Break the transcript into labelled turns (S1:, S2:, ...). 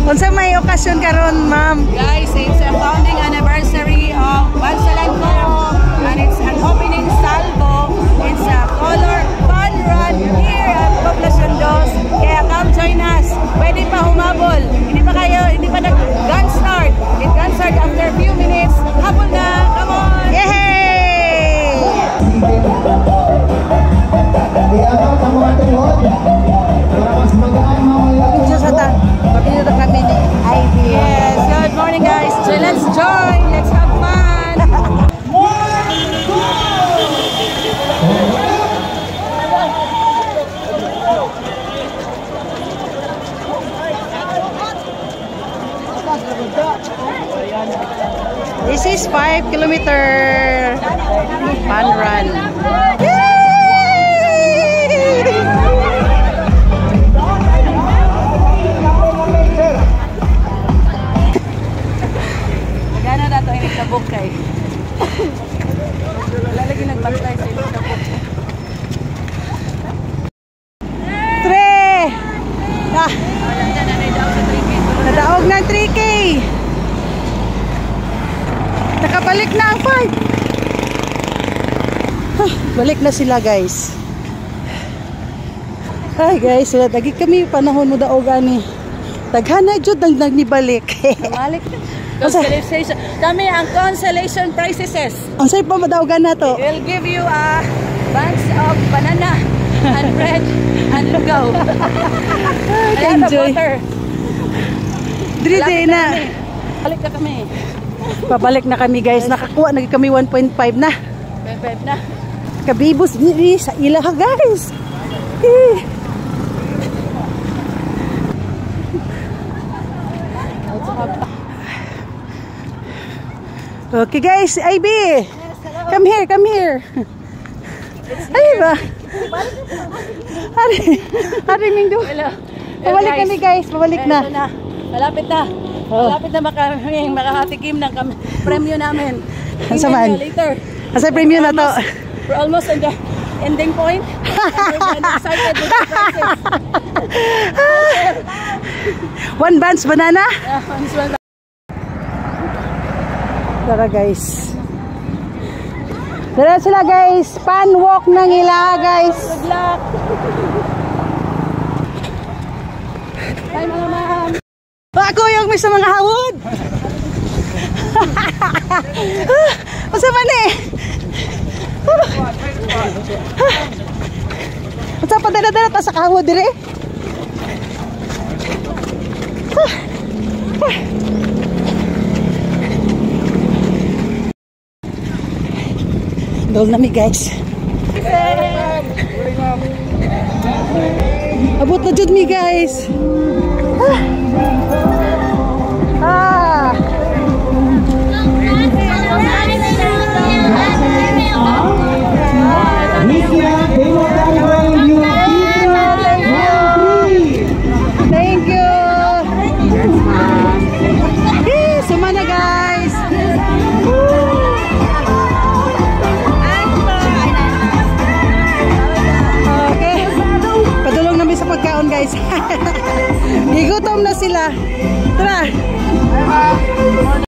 S1: Unsa may okasyon karon, ma'am?
S2: Guys, it's a founding anniversary of Bansalanco and it's an opening salvo. It's a color fun run here at Poblacion 2. Kaya come join us. Pwede pa humabol. Hindi pa nag-gun start. It gun start after a few minutes. Habol na. Come on!
S1: Yay! Pabili kami ni Ivy.
S2: Yes, good morning guys. So let's join. Let's have fun.
S1: This is 5-kilometer fun run.
S2: Gana na ito yung nagtabok kay. Wala lagi nagbantay sa nagtabok.
S1: Nadaog ng 3K. Nakabalik na ang 5. Balik na sila guys. Ay guys, lagi kami panahon mo daog ani. Daghana jud nagnibalik.
S2: Balik. Consolation. Kami ang consolation prizes.
S1: Ang say pa madaogan na to.
S2: We'll give you a bunch of banana and bread and lugaw.
S1: Enjoy. Dili na.
S2: Balik na kami.
S1: Pabalik na kami guys. Nakakuha na kami 1.5 na.
S2: 1.5 na.
S1: Kabibos diri sa ilaha guys. Okay guys, Ivy. Yes, come here. Ay ba? Hari Mingdo. Pabalik kami guys, pabalik na.
S2: Malapit na. Malapit na makahatikim ng premyo namin.
S1: Ang saman?
S2: Later.
S1: Asa premyo na to?
S2: We're almost in the ending point. I'm excited with the prizes.
S1: 1 bunch banana?
S2: Yeah, one.
S1: Tara guys. Tara sila guys. Fun walk ng ila guys.
S2: Good luck. Bye mga ma'am.
S1: Ako yung may sa mga hawod. Masa man eh. Masa pa dala-dala ta sa kahawod dire. Dol na mi guys. Abot na jud mi guys. Thank you. Sumana guys. Sa pagkaon guys. Gigutom na sila. Tara.